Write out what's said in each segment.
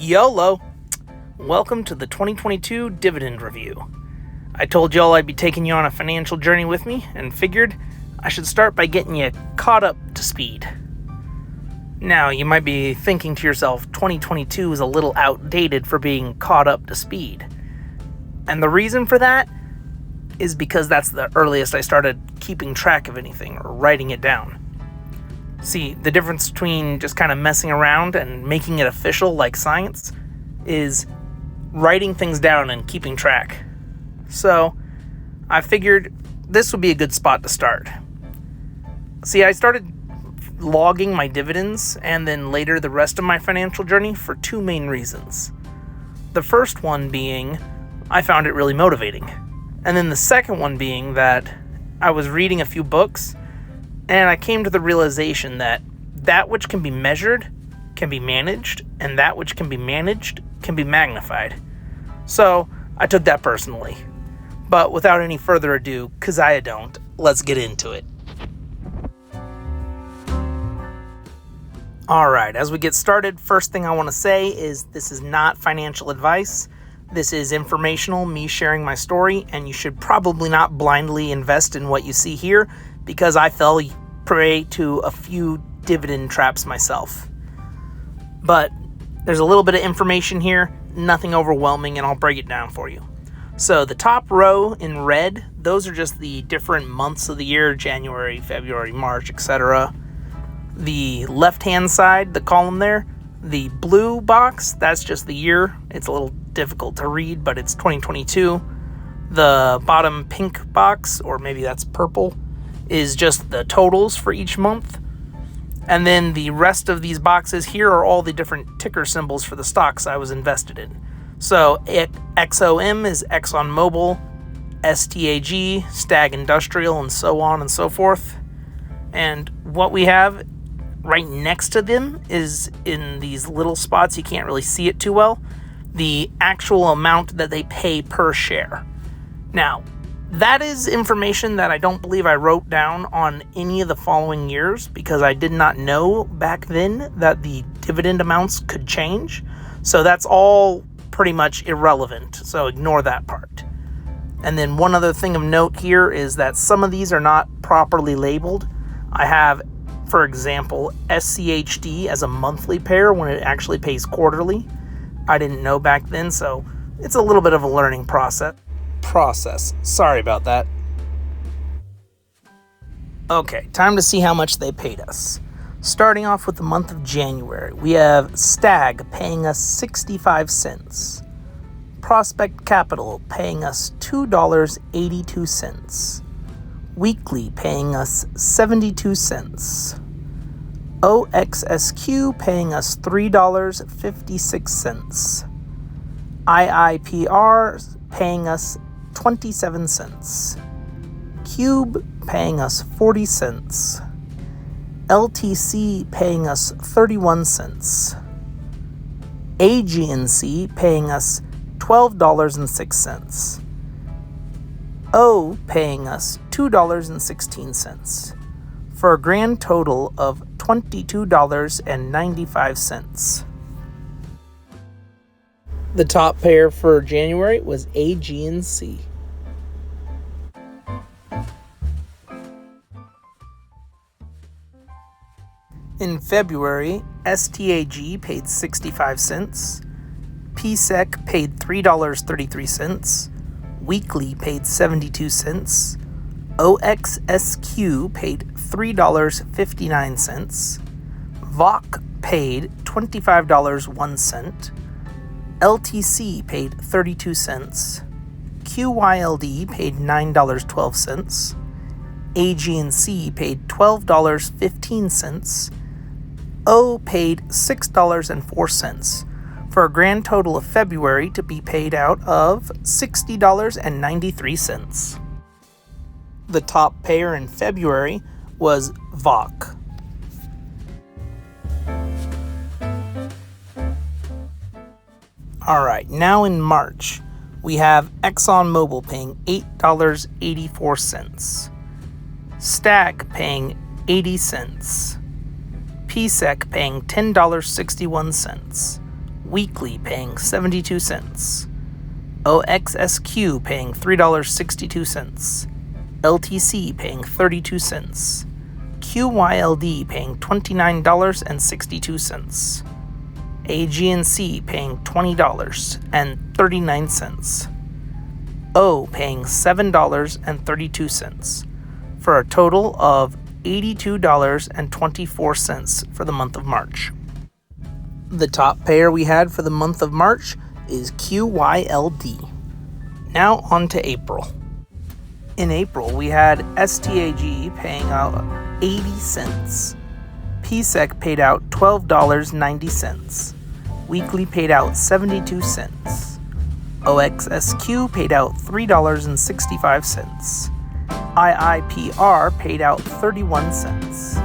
YOLO! Welcome to the 2022 Dividend Review. I told y'all I'd be taking you on a financial journey with me, and figured I should start by getting you caught up to speed. Now, you might be thinking to yourself, 2022 is a little outdated for being caught up to speed. And the reason for that is because that's the earliest I started keeping track of anything or writing it down. See, the difference between just kind of messing around and making it official like science is writing things down and keeping track. So, I figured this would be a good spot to start. See, I started logging my dividends and then later the rest of my financial journey for two main reasons. The first one being, I found it really motivating. And then the second one being that I was reading a few books and I came to the realization that which can be measured can be managed, and that which can be managed can be magnified. So I took that personally. But without any further ado, 'cause I don't, let's get into it. Alright, as we get started, first thing I want to say is this is not financial advice. This is informational, me sharing my story, and you should probably not blindly invest in what you see here, because I fell prey to a few dividend traps myself. But there's a little bit of information here, nothing overwhelming, and I'll break it down for you. So the top row in red, those are just the different months of the year, January, February, March, etc. The left-hand side, the column there, the blue box, that's just the year. It's a little difficult to read, but it's 2022. The bottom pink box, or maybe that's purple, is just the totals for each month. And then the rest of these boxes here are all the different ticker symbols for the stocks I was invested in. So XOM is ExxonMobil, STAG, Stag Industrial, and so on and so forth. And what we have right next to them is, in these little spots, you can't really see it too well, the actual amount that they pay per share. Now, that is information that I don't believe I wrote down on any of the following years, because I did not know back then that the dividend amounts could change. So that's all pretty much irrelevant, so ignore that part. And then one other thing of note here is that some of these are not properly labeled. I have, for example, SCHD as a monthly pair when it actually pays quarterly. I didn't know back then, so it's a little bit of a learning process. Sorry about that. Okay, time to see how much they paid us. Starting off with the month of January, we have Stag paying us 65 cents. Prospect Capital paying us $2.82. Weekly paying us 72 cents. OXSQ paying us $3.56. IIPR paying us 27 cents. Cube paying us 40 cents. LTC paying us 31 cents. AGNC paying us $12.06. O paying us $2.16, for a grand total of $22.95. The top pair for January was AGNC. In February, STAG paid 65 cents, PSEC paid $3.33, Weekly paid 72 cents, OXSQ paid $3.59, VOC paid $25.01, LTC paid 32 cents, QYLD paid $9.12, AGNC paid $12.15, O paid $6.04, for a grand total of February to be paid out of $60.93. The top payer in February was VOC. Alright, now in March, we have ExxonMobil paying $8.84, Stag paying 80 cents, PSEC paying $10.61, Weekly paying 72 cents. OXSQ paying $3.62. LTC paying 32 cents. QYLD paying $29.62. AGNC paying $20.39. O paying $7.32 for a total of $82.24 for the month of March. The top payer we had for the month of March is QYLD. Now on to April. In April, we had STAG paying out 80 cents. PSEC paid out $12.90. Weekly paid out 72 cents. OXSQ paid out $3.65. IIPR paid out 31 cents.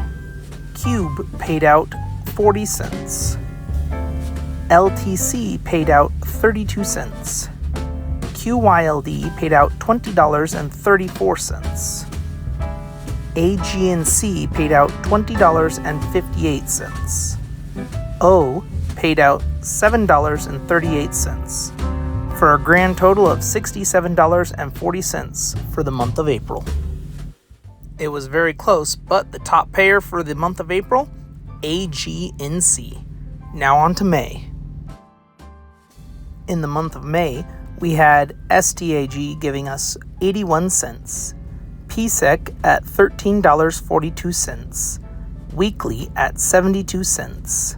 Cube paid out 40 cents. LTC paid out 32 cents. QYLD paid out $20.34. AGNC paid out $20.58. O paid out $7.38 for a grand total of $67.40 for the month of April. It was very close, but the top payer for the month of April, AGNC. Now on to May. In the month of May, we had STAG giving us 81 cents, PSEC at $13.42, weekly at 72 cents,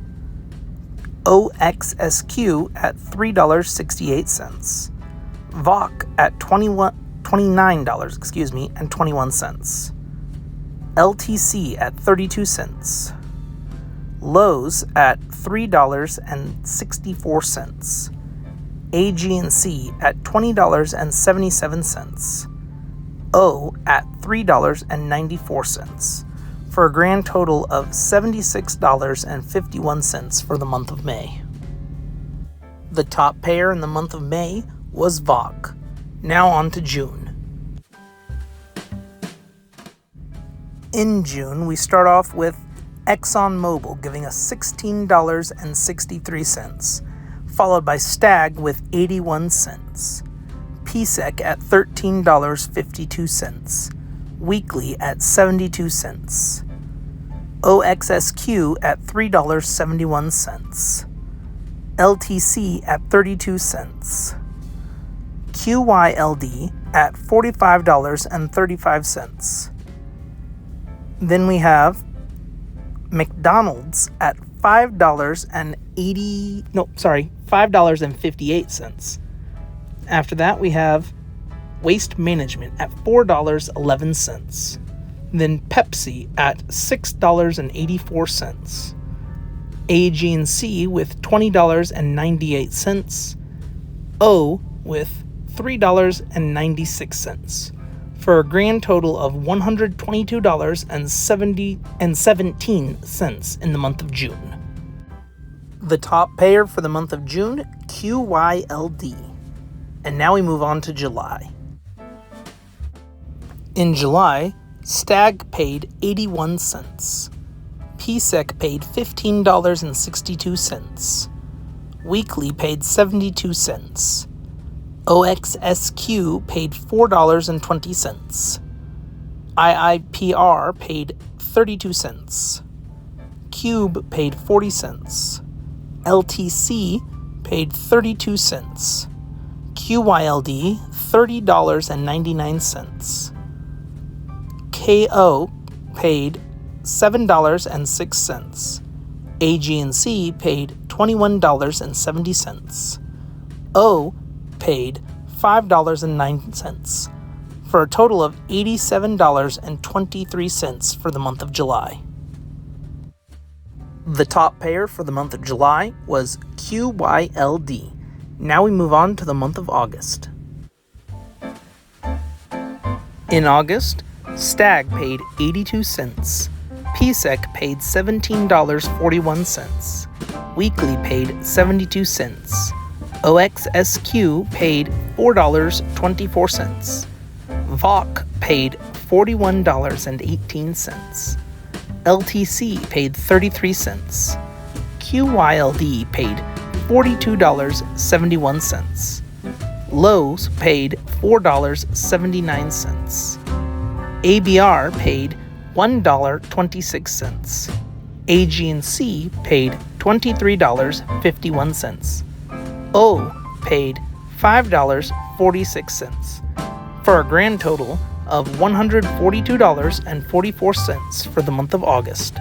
OXSQ at $3.68, VOC at $29.21, LTC at 32 cents, Lowe's at $3.64, AGNC at $20.77, O at $3.94, for a grand total of $76.51 for the month of May. The top payer in the month of May was VOC. Now on to June. In June, we start off with ExxonMobil giving us $16.63, followed by Stag with 81 cents, PSEC at $13.52, weekly at 72 cents, OXSQ at $3.71, LTC at 32 cents, QYLD at $45.35. Then we have McDonald's at $5.58. After that, we have Waste Management at $4.11. Then Pepsi at $6.84. AG&C with $20.98. O with $3.96. For a grand total of $122.17 in the month of June. The top payer for the month of June, QYLD. And now we move on to July. In July, Stag paid 81 cents. PSEC paid $15.62. Weekly paid 72 cents. OXSQ paid $4.20. IIPR paid 32 cents. Cube paid 40 cents. LTC paid 32 cents. QYLD $30.99. KO paid $7.06. AG&C paid $21.70. O paid $5.09 for a total of $87.23 for the month of July. The top payer for the month of July was QYLD. Now we move on to the month of August. In August, Stag paid 82 cents. PSEC paid $17.41. Weekly paid 72 cents. OXSQ paid $4.24. VOC paid $41.18. LTC paid 33 cents. QYLD paid $42.71. Lowe's paid $4.79. ABR paid $1.26. AG&C paid $23.51. O paid $5.46, for a grand total of $142.44 for the month of August.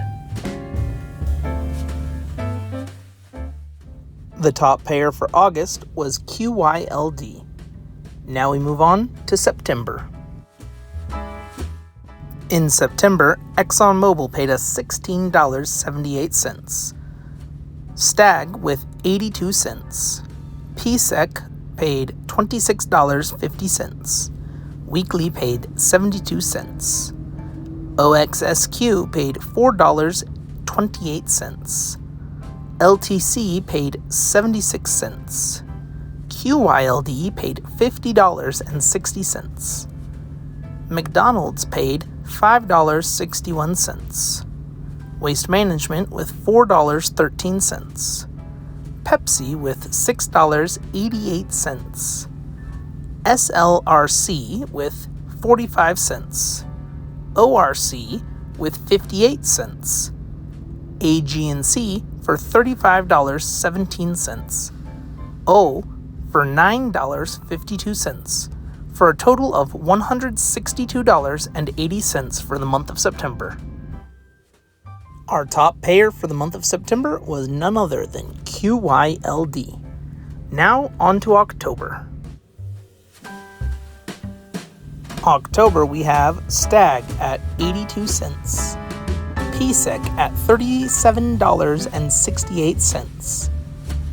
The top payer for August was QYLD. Now we move on to September. In September, ExxonMobil paid us $16.78. Stag with 82 cents. PSEC paid $26.50. Weekly paid 72 cents. OXSQ paid $4.28. LTC paid 76 cents. QYLD paid $50.60. McDonald's paid $5.61. Waste Management with $4.13. Pepsi with $6.88. SLRC with 45 cents. ORC with 58 cents. AG&C for $35.17. O for $9.52, for a total of $162.80 for the month of September. Our top payer for the month of September was none other than QYLD. Now on to October. October we have Stag at 82 cents. PSEC at $37.68.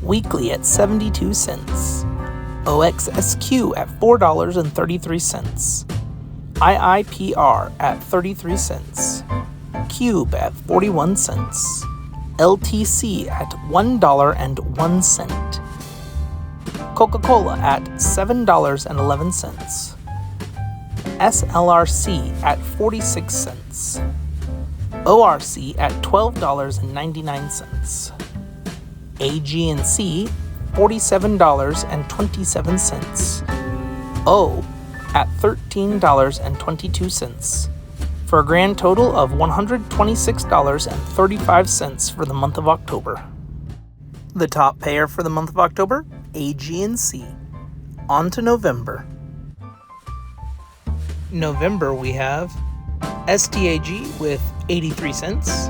Weekly at 72 cents. OXSQ at $4.33. IIPR at 33 cents. Cube at 41 cents. LTC at $1.01. Coca-Cola at $7.11. SLRC at 46 cents. ORC at $12.99. AG&C $47.27. O at $13.22, for a grand total of $126.35 for the month of October. The top payer for the month of October, AG&C. On to November. November we have STAG with 83 cents.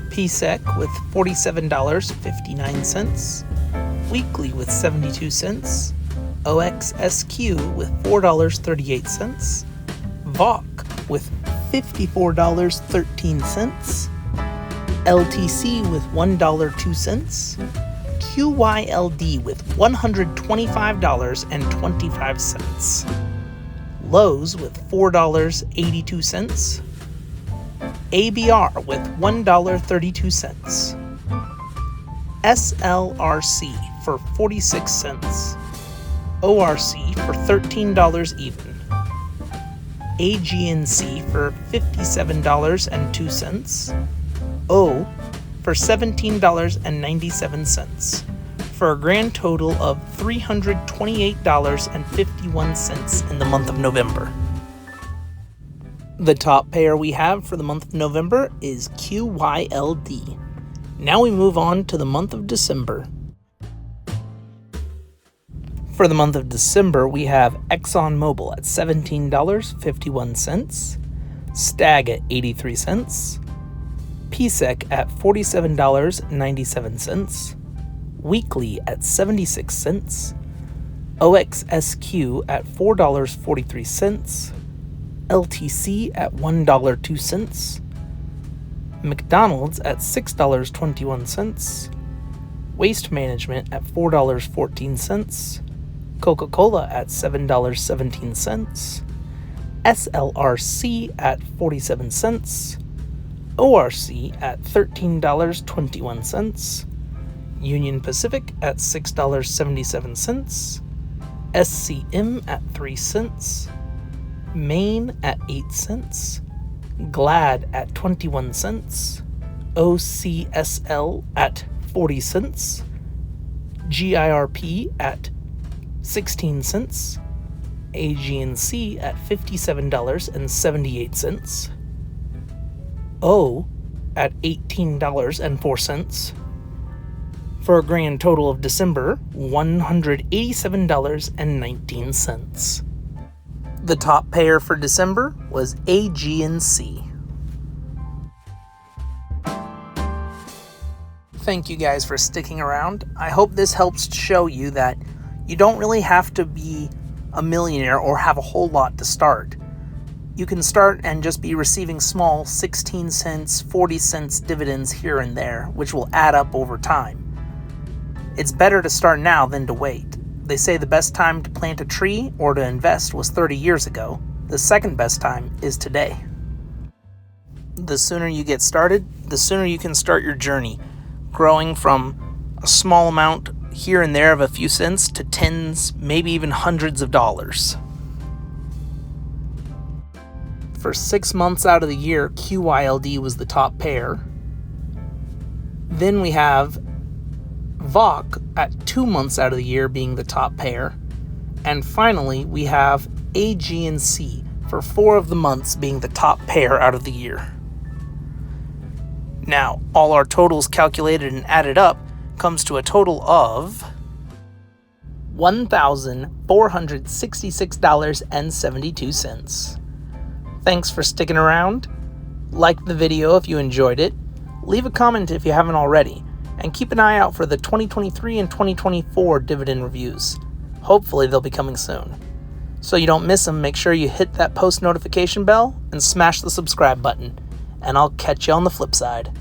PSEC with $47.59. Weekly with 72 cents. OXSQ with $4.38. VOC with $54.13. LTC with $1.02. QYLD with $125.25. Lowe's with $4.82. ABR with $1.32. SLRC for 46 cents. ORC for $13 even. AG&C for $57.02. O for $17.97, for a grand total of $328.51 in the month of November. The top payer we have for the month of November is QYLD. Now we move on to the month of December. For the month of December, we have ExxonMobil at $17.51, Stag at 83 cents, PSEC at $47.97, Weekly at 76 cents, OXSQ at $4.43, LTC at $1.02, McDonald's at $6.21, Waste Management at $4.14, Coca-Cola at $7.17, SLRC at 47 cents, ORC at $13.21, Union Pacific at $6.77, SCM at 3 cents, Maine at 8 cents, Glad at 21 cents, OCSL at 40 cents, GIRP at 16 cents, AG&C at $57.78, O at $18.04, for a grand total of December, $187.19. The top payer for December was AG&C. Thank you guys for sticking around. I hope this helps show you that you don't really have to be a millionaire or have a whole lot to start. You can start and just be receiving small 16 cents, 40 cents dividends here and there, which will add up over time. It's better to start now than to wait. They say the best time to plant a tree or to invest was 30 years ago. The second best time is today. The sooner you get started, the sooner you can start your journey, growing from a small amount here and there of a few cents to tens, maybe even hundreds of dollars. For 6 months out of the year, QYLD was the top pair. Then we have VOC at 2 months out of the year being the top pair. And finally, we have AG&C for 4 of the months being the top pair out of the year. Now, all our totals calculated and added up comes to a total of $1,466.72. Thanks for sticking around. Like the video if you enjoyed it. Leave a comment if you haven't already. And keep an eye out for the 2023 and 2024 dividend reviews. Hopefully they'll be coming soon. So you don't miss them, make sure you hit that post notification bell and smash the subscribe button. And I'll catch you on the flip side.